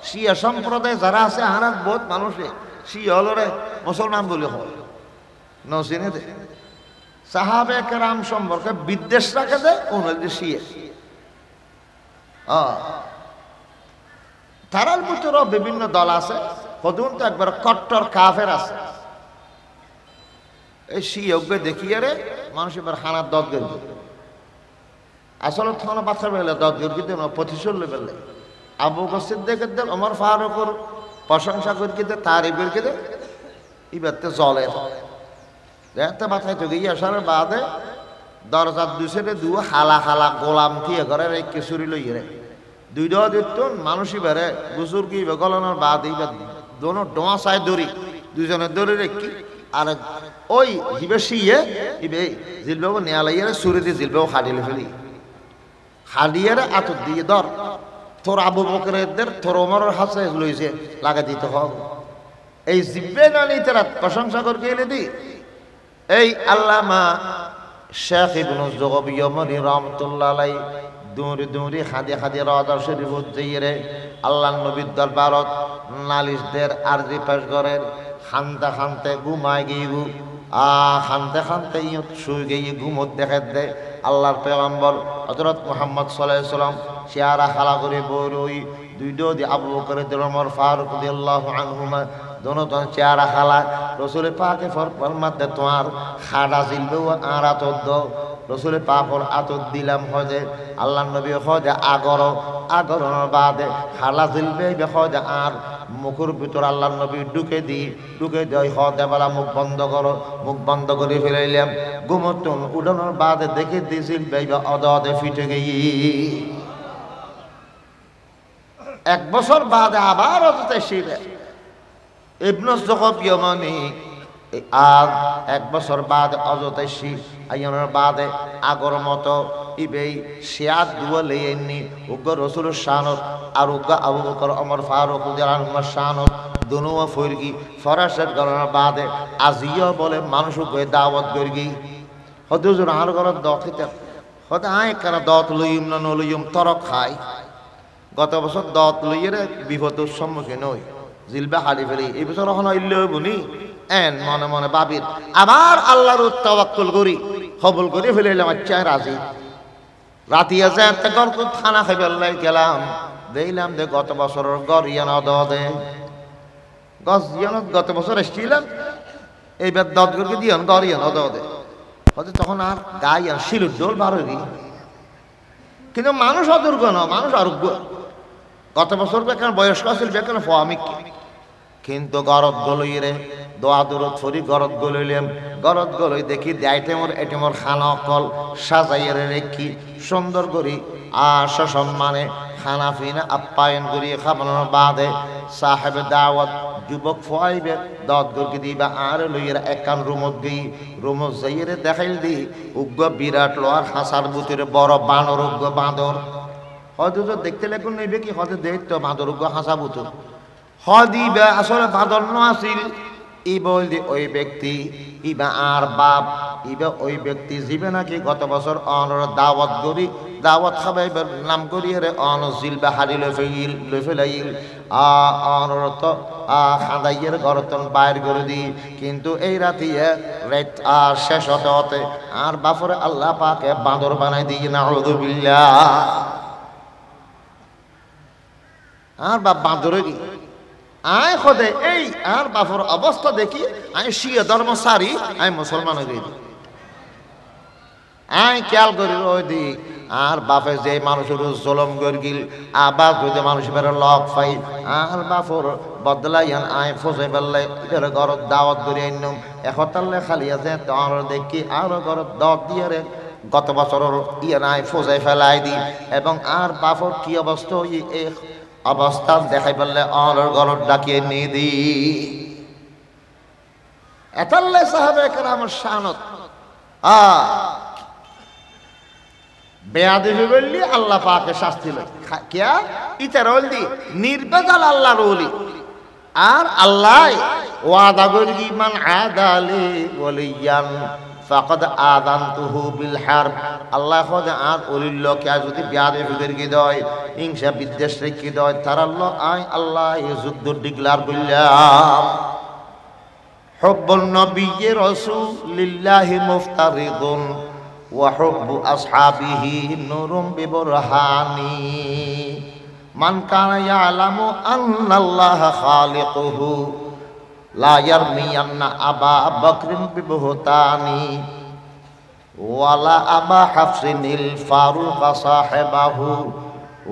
শিয়া সম্প্রদায় যারা আছে হারাত বহুত মানুষে শিয়লরে মুসলমান বলে হয় নসিনে দে সাহাবে কেরাম সম্পর্কে বিদ্বেষ রাখে দেয় ওনাদের শিয়া তারার ভিতরেও বিভিন্ন দল আছে কতক্ষণ তো একবার কট্টর কাফের আছে এই শিয়জ্ঞ দেখিয়ে রে মানুষ এবার হানার দত গেল আসলে থানা বাচ্চা বেলে দত গর্গিতে প্রতিশোধ বেলে আবু বকর সিদ্দিকের দেন ওমর ফারুকের প্রশংসা করিতে তার এবার কে এবারতে জলে দেখতে মাথায় তো গিয়ে আসার বাদে দরজার দুসেরে দু হালা হালা গোলাম থিয়ে ঘরের এই কেশুরি লই রে দুইটা দিত মানুষই বেড়ে গুসুর কি গলানোর বাদ এইবার দোনো ডোয়া চায় দড়ি দুজনের দড়ি রেখি আর ওই জিবে শিয়ে ইবে জিলবাবু নেয়ালাইয়ারে সুরে দিয়ে জিলবাবু হাডিলে ফেলি হাডিয়ারে আতর দিয়ে ধর তোর আবু বকরের তোর ওমরের হাতে লইছে লাগা দিতে হবে এই জিব্বে না নিতে রাত প্রশংসা করকে এনে দি এই আল্লামা শেখ ইবনু যুগবিয়মনি রাহমাতুল্লাহ আলাইহি দৌড়ে দৌড়ে খাদে খাদে রাজা শরীফ যাইরে আল্লাহ নবীর দরবারত নালিশদের আরজি পেশ করেন খানতে খানতে ঘুমায় গিয়ে খানতে খানতে ইয়ত শুয়ে গিয়ে ঘুমত দেখে দে আল্লাহর পেগম্বর হযরত মুহাম্মদ সাল্লাল্লাহু আলাইহি সাল্লাম চেহারা খালা করে বই দুইটো দি আবু বকর ওমর ফারুক রাদিয়াল্লাহু আনহুমা दोनों तो চেহারা খালা রসুল পাকে ফরমাতে তোমার খাড়া জিলবে আর আতর দো রসুল পাকর আতর দিলাম হজে আল্লাহ নবী হজে আগরনের বাদে খালা জিলবে হজে আর মুখের ভিতর আল্লাহ নবী ঢুকে দেয় হদে বেলা মুখ বন্ধ করে ফেলাইলাম ঘুমতন উঠানোর বাদে দেখে দিয়েছিল বেবা অদে ফিটে গিয়ে 1 বছর বাদে আবার অযথা শিবে ইবনুস যুগবিয়মনি আর 1 বছর বাদে অযথা শি আইনের বাদে আগর মতো ইবেই শিয়াত দুলে এনি উগ্র রাসূলের শানত আর উগ্র আবু বকর ওমর ফারুক রাদিয়াল্লাহু আনহুর শানত দুনুয়া ফরগি ফরাসত গণনার বাদে আজিয়া বলে মানুষকে দাওয়াত করগি হদুজুর আর গরত দখিতে হতে আয় কারা দত লইম না নলইম তরক খাই গত বছর দত লইয়ের বিপদের সম্মুখীন হই জিলবা হারি ফেলি এই বছর এখন ইল্লে বনি এন মনে মনে ভাবির আবার আল্লাহর তাওয়াক্কুল করি কবুল করে ফেলাইলাম আচ্ছা রাজি রাতিয়া যায় গল্প থানা খাইবার গেলাম দেখলাম যে গত বছরের গরিয়ানা দে গত বছর এসেছিলাম এইবার দত করে দিয়ন গরিয়ানা দে হয়তো তখন আর গাই আর শিলুর দোল বার হই কিন্তু মানুষ অদুর্গ না মানুষ আরোগ্য গত বছর বেকার বয়স্ক আছিল বেকার ফামিক কিন্তু গরত গলই রে দোয়া দূরত ফরি গরত গলইলাম গরত গলই দেখি আইটেমর খানা কল সাজাইয়ের রেখি সুন্দর করি সম্মানে খানা ফিনা আপ্যায়ন করি খাবানোর বাদে সাহেব দাওয়াত যুবক ফুয়াইবে দত গরকি দিবা আর লইয়ের একান রুমত যাইয়ের দেখাইল দি উগ্র বিরাট লোয়ার হাসার বুতিরে বড় বানর উগ্র বাঁদর হয়তো দেখতে লেখুন নেবে কি হয়তো দেখতো বাঁদর উগ্র হাসা বুতুর হদিবা আসলে বাঁদর ন আসিল ই বলদি ওই ব্যক্তি ইবা আর বাপ ইবা ওই ব্যক্তি জিবে নাকি গত বছর অনর দাওয়াত খাবাই নাম করিয়ে রে অন জিলবা হারি লই ফেলাইল অনর তো খাদাইয়ের গরতন বাইর করে দি কিন্তু এই রাতিয়া রাত আর শেষ হতে আর বাপরে আল্লাহ পাকে বাঁদর বানাই দিই নাউযুবিল্লাহ আর বাপ বাঁদরে কি আয় খোদে এই আর বাপর অবস্থা দেখি আমি শিয়া ধর্ম সারি আমি মুসলমান হয়ে গেছি আয় খেয়াল করি ওই দি আর বাপে যে মানুষের জলম গিল আবার যদি মানুষ বের লক পাই আর বাপর বদলাইয়ান আয় ফসে ফেললে এর ঘরত দাওয়াত করে আইনম এখতাল্লে খালি আছে তোর দেখি আর ঘরত দাওয়াত দিয়ে রে গত বছরের ইয়ান আয় ফসে ফেলাই দি এবং আর বাপর কি অবস্থা এই অবস্থান দেখাই বললে অনর গরত ডাকিয়ে নিয়ে দি এতাল্লে সাহাবে কেরামের শানত বেয়াদবি বললি আল্লাহ পাকে শাস্তি লয় কিয়া ইতার বলদি নির্বেজাল আল্লাহর ওলি আর আল্লাহ ওয়াদা করি মান আদালি ওয়ালিয়ান ফাকাদ আযানতুহু বিল হারব। আল্লাহ খোদ আর ওলিল কে যদি বিয়াদে ফিকির কি দয় হিংসা বিদ্বেষ রেখে দয় তার আল্লাহ এই যুদ্ধ ডিক্লার করলাম। হুব্বুন নবিয়্যি রাসূলিল্লাহি মুফতারিদুন ওয়া হুব্বু আসহাবিহি নূরুম বিবরহানি। মান কানা ইয়ালামু আন্নাল্লাহা খালিকুহু লা ইয়ারমিয়ান্না আবা বকরিন বিবহতানি ওয়ালা আবা হাফসিনিল ফারুক সাহিবাহু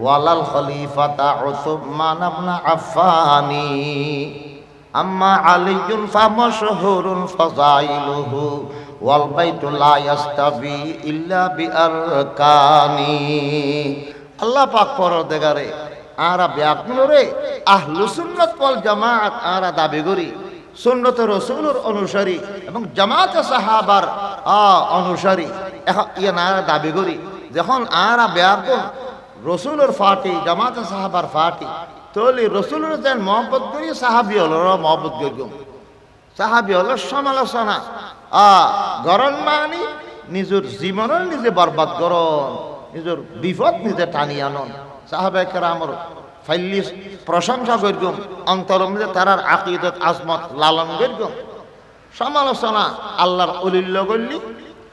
ওয়ালাল খলিফাতা উসমান ইবনে আফফানি। আম্মা আলিয়ুন ফামাশহুরুন ফাযাইলুহু ওয়াল বাইতু লা ইয়াস্তাবি ইল্লা বিআরকানি। আল্লাহ পাক পরদেগারে আরা ব্যাকুলরে আহলুস সুন্নাত ওয়াল জামাত আরা দাবি করি সুন্নত রাসূলের অনুসারী এবং জামাত সাহাবার অনুসারী। এখন ইয়া না দাবি করি যখন আরা ব্যাকুল রাসূলের ফাটি জামাত সাহাবার ফাটি তাহলে রাসূলের যেন মহব্বত করি সাহাবী হলর মহব্বত করি। সাহাবী হল সমালোচনা গরণ মানি নিজের জীবনের নিজে বরবাদ করন, নিজের বিপদ নিজে টানি আনন। সাহাবায়ে কেরামের ফাইলি প্রশংসা করগুম, অন্তর মধ্যে তারার আকীদত আজমত লালন করগুম। সমালোচনা আল্লাহর অলিল্য করলি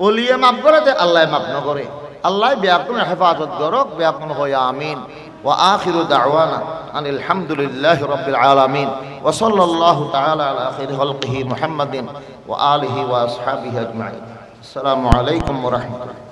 অলিয়ে মাফ করে দে, আল্লাহ মাফ না করে। আল্লাহ ব্যাকুল হেফাজত করক, ব্যাকুল হয় আমিন। ওয়া আখিরু দাওয়ানা আনিল হামদুলিল্লাহি রাব্বিল আলামিন ওয়া সাল্লাল্লাহু তাআলা আলা খাইরি খালকিহি মুহাম্মাদিন ওয়া আলিহি ওয়া আসহাবিহি আজমাইন। আসসালামু আলাইকুম ওয়া রাহমাতুল্লাহ।